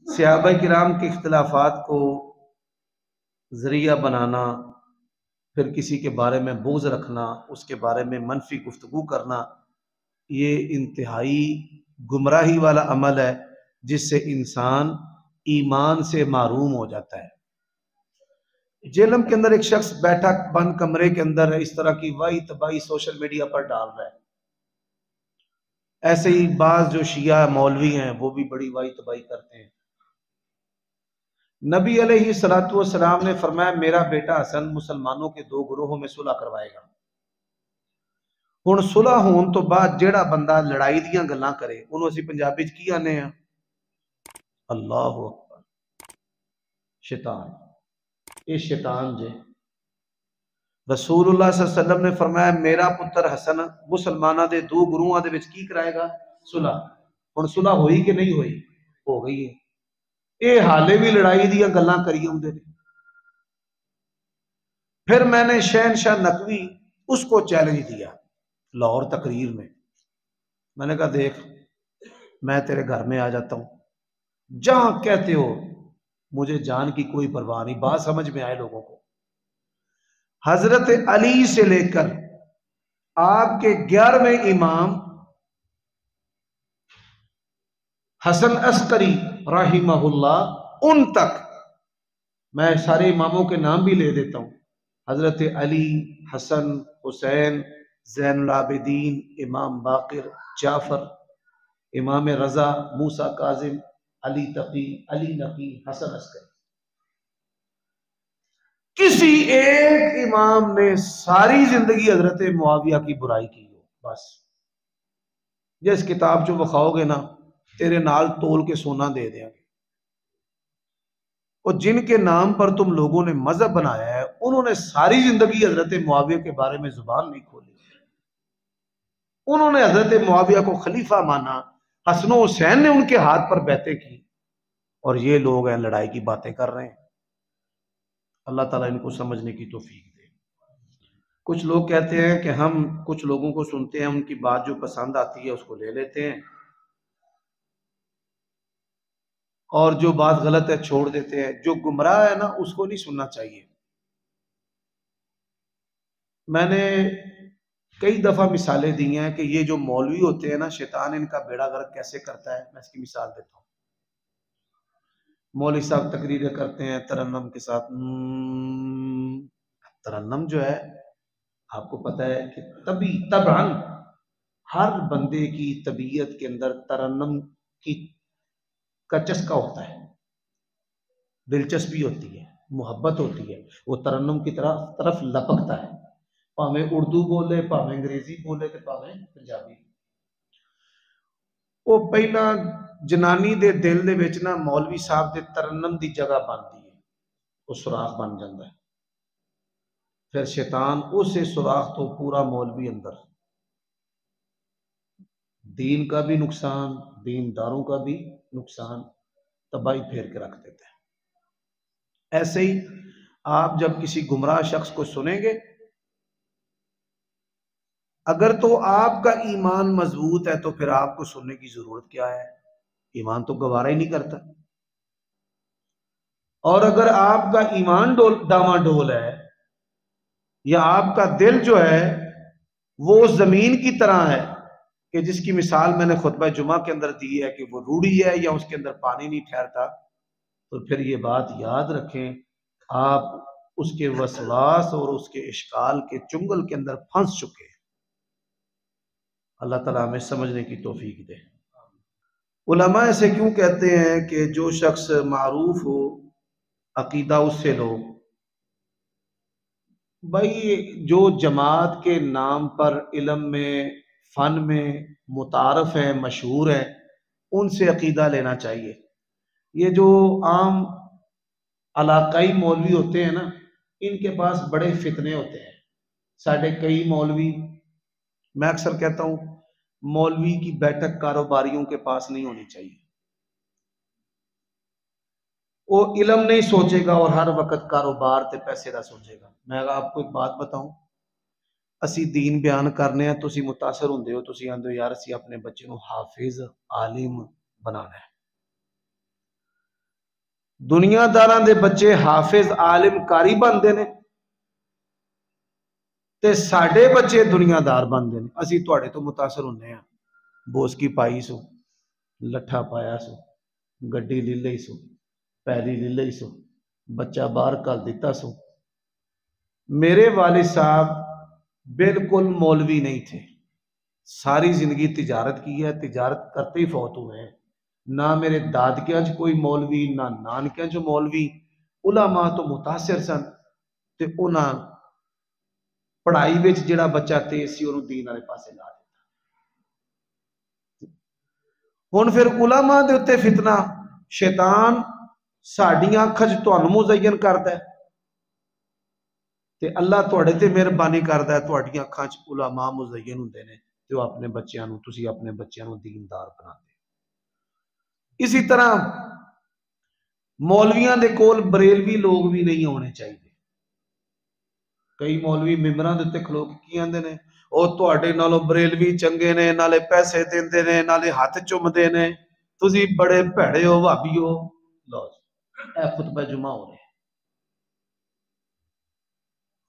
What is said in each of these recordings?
صحابہ کرام کے اختلافات کو ذریعہ بنانا، پھر کسی کے بارے میں بغض رکھنا، اس کے بارے میں منفی گفتگو کرنا، یہ انتہائی گمراہی والا عمل ہے جس سے انسان ایمان سے محروم ہو جاتا ہے۔ جیلم کے اندر ایک شخص بیٹھا بند کمرے کے اندر اس طرح کی واہی تباہی سوشل میڈیا پر ڈال رہا ہے۔ ایسے ہی بعض جو شیعہ مولوی ہیں وہ بھی بڑی واہی تباہی کرتے ہیں۔ نبی علیہ الصلوۃ والسلام نے فرمایا میرا بیٹا حسن مسلمانوں کے دو گروہوں میں صلح کروائے گا۔ ہن صلح ہون تو بعد جیڑا بندہ لڑائی دیاں گلاں کرے انہوں اسی پنجابی چ کی آنے ہیں، اللہ اکبر، شیطان، یہ شیطان جے۔ رسول اللہ صلی اللہ علیہ وسلم نے فرمایا میرا پتر حسن مسلمانہ دے دو گروہاں دے وچ کی کرائے گا؟ صلح۔ ہن صلح ہوئی کہ نہیں ہوئی؟ ہو گئی ہے۔ اے حالے بھی لڑائی دیاں گلاں کری ہوندے نے۔ پھر میں نے شہنشاہ نقوی اس کو چیلنج دیا لاہور تقریر میں نے کہا دیکھ میں تیرے گھر میں آ جاتا ہوں، جہاں کہتے ہو، مجھے جان کی کوئی پرواہ نہیں، بات سمجھ میں آئے لوگوں کو۔ حضرت علی سے لے کر آپ کے 11ویں امام حسن عسکری رحمہ اللہ ان تک، میں سارے اماموں کے نام بھی لے دیتا ہوں، حضرت علی، حسن، حسین، زین العابدین، امام باقر، جعفر، امام رضا، موسیٰ کاظم، علی تقی، علی نقی، حسن عسکری، کسی ایک امام نے ساری زندگی حضرت معاویہ کی برائی کی ہو؟ بس جس کتاب جو بخاؤ گے نا تیرے نال تول کے سونا دے دیں گے۔ اور جن کے نام پر تم لوگوں نے مذہب بنایا ہے انہوں نے ساری زندگی حضرت معاویہ کے بارے میں زبان نہیں کھولی، انہوں نے حضرت معاویہ کو خلیفہ مانا، حسن و حسین نے ان کے ہاتھ پر بیعتیں کی، اور یہ لوگ ہیں لڑائی کی باتیں کر رہے ہیں۔ اللہ تعالیٰ ان کو سمجھنے کی توفیق دے۔ کچھ لوگ کہتے ہیں کہ ہم کچھ لوگوں کو سنتے ہیں، ان کی بات جو پسند آتی ہے اس کو لے لیتے ہیں، اور جو بات غلط ہے چھوڑ دیتے ہیں، جو گمراہ ہے نا اس کو نہیں سننا چاہیے۔ میں نے کئی دفعہ مثالیں دی ہیں کہ یہ جو مولوی ہوتے ہیں نا شیطان ان کا بیڑا غرق کیسے کرتا ہے، میں اس کی مثال دیتا ہوں۔ مولوی صاحب تقریریں کرتے ہیں ترنم کے ساتھ، ترنم جو ہے آپ کو پتہ ہے کہ طبعاً ہر بندے کی طبیعت کے اندر ترنم کا چسکا ہوتا ہے، دلچسپی ہوتی ہے، محبت ہوتی ہے، وہ ترنم کی طرف لپکتا ہے، پاویں اردو بولے، پاویں انگریزی بولے تے پاویں پنجابی۔ وہ پہلا جنانی دے دل دے وچ نا مولوی صاحب دے ترنم دی جگہ بنتی ہے، وہ سوراخ بن جاتا ہے، پھر شیطان اسے سوراخ تو پورا مولوی اندر، دین کا بھی نقصان، دین داروں کا بھی نقصان، تباہی پھیر کے رکھ دیتا ہے۔ ایسے ہی آپ جب کسی گمراہ شخص کو سنیں گے، اگر تو آپ کا ایمان مضبوط ہے تو پھر آپ کو سننے کی ضرورت کیا ہے، ایمان تو گوارا ہی نہیں کرتا۔ اور اگر آپ کا ایمان ڈاواں ڈول ہے، یا آپ کا دل جو ہے وہ زمین کی طرح ہے کہ جس کی مثال میں نے خطبہ جمعہ کے اندر دی ہے کہ وہ روڑی ہے یا اس کے اندر پانی نہیں ٹھہرتا، تو پھر یہ بات یاد رکھیں، آپ اس کے وسواس اور اس کے اشکال کے چنگل کے اندر پھنس چکے ہیں۔ اللہ تعالیٰ ہمیں سمجھنے کی توفیق دے۔ علماء ایسے کیوں کہتے ہیں کہ جو شخص معروف ہو عقیدہ اس سے لو؟ بھائی جو جماعت کے نام پر علم میں، فن میں متعارف ہیں، مشہور ہیں، ان سے عقیدہ لینا چاہیے۔ یہ جو عام علاقائی مولوی ہوتے ہیں نا ان کے پاس بڑے فتنے ہوتے ہیں۔ ساڑھے کئی مولوی، میں اکثر کہتا ہوں مولوی کی بیٹھک کاروباریوں کے پاس نہیں ہونی چاہیے، وہ علم نہیں سوچے گا اور ہر وقت کاروبار تے پیسے کا سوچے گا۔ میں آپ کو ایک بات بتاؤں، اسی دین بیان کرنے ہیں، تسی متاثر ہوندے ہو، تسی آندے ہو یار اسی اپنے بچے نو حافظ عالم بنانا ہے، دنیا داراں دے بچے حافظ عالم کاری بنتے ہیں تے ساڈے بچے دنیا دار بنتے ہیں. اسی تواڈے تو متاثر ہونے ہاں. بوسکی پائی سو، لٹھا پایا سو، گڈی لے لئی سو، پیری لے لئی سو، بچہ باہر کل دیتا سو. میرے والد صاحب بالکل مولوی نہیں تھے، ساری زندگی تجارت کی ہے، تجارت کرتے ہی فوت ہوئے ہیں. نہ میرے دادکیاں چ کوئی مولوی، نہ نانکیاں چ مولوی. علماء تو متاثر سن تے انہاں پڑھائی وچ جڑا بچہ تیز سی انہوں دین والے پاسے لا دتا. ہن پھر علماء دے اتنے فتنہ شیطان ساڈیاں اکھاں چ تانوں مزین کردا ہے تے اللہ تواڈے تے مہربانی کردا ہے، تواڈیاں اکھاں چ علماء مزین ہوندے نے تے وہ اپنے بچیاں نوں، تسی اپنے بچیاں نوں دیندار بناتے. اسی طرح مولویاں دے کول بریلوی لوگ بھی نہیں ہونے چاہیے. کئی مولوی ممبراں دے تے کھلو کے کی آندے نے او تواڈے نالوں بریلوی چنگے نے، نالے پیسے دیندے نے، نالے ہاتھ چومدے نے، تسی بڑے بھڑے ہو، بھابی ہو. لو اے خطبہ جمعہ ہو رہے ہیں.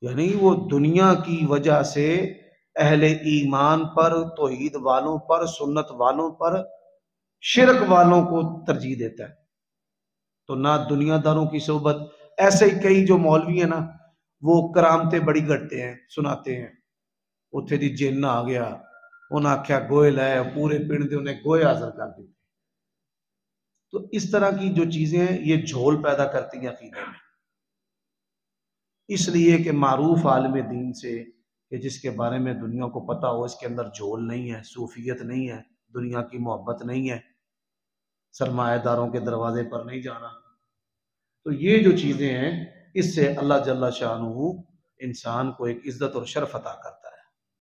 یعنی وہ دنیا کی وجہ سے اہل ایمان پر، توحید والوں پر، سنت والوں پر، شرک والوں کو ترجیح دیتا ہے. تو نہ دنیا داروں کی صحبت. ایسے ہی کئی جو مولوی ہیں نا وہ کرامتیں بڑی گھٹتے ہیں، سناتے ہیں. اتھے دی جن آ گیا، انہاں آکھیا گوئے لائے، پورے پنڈ دے انہیں گوئے حاضر کر دیتے. تو اس طرح کی جو چیزیں ہیں یہ جھول پیدا کرتی ہیں عقیدے میں. اس لیے کہ معروف عالم دین سے کہ جس کے بارے میں دنیا کو پتہ ہو اس کے اندر جھول نہیں ہے، صوفیت نہیں ہے، دنیا کی محبت نہیں ہے، سرمایہ داروں کے دروازے پر نہیں جانا. تو یہ جو چیزیں ہیں اس سے اللہ جل شانہ انسان کو ایک عزت اور شرف عطا کرتا ہے.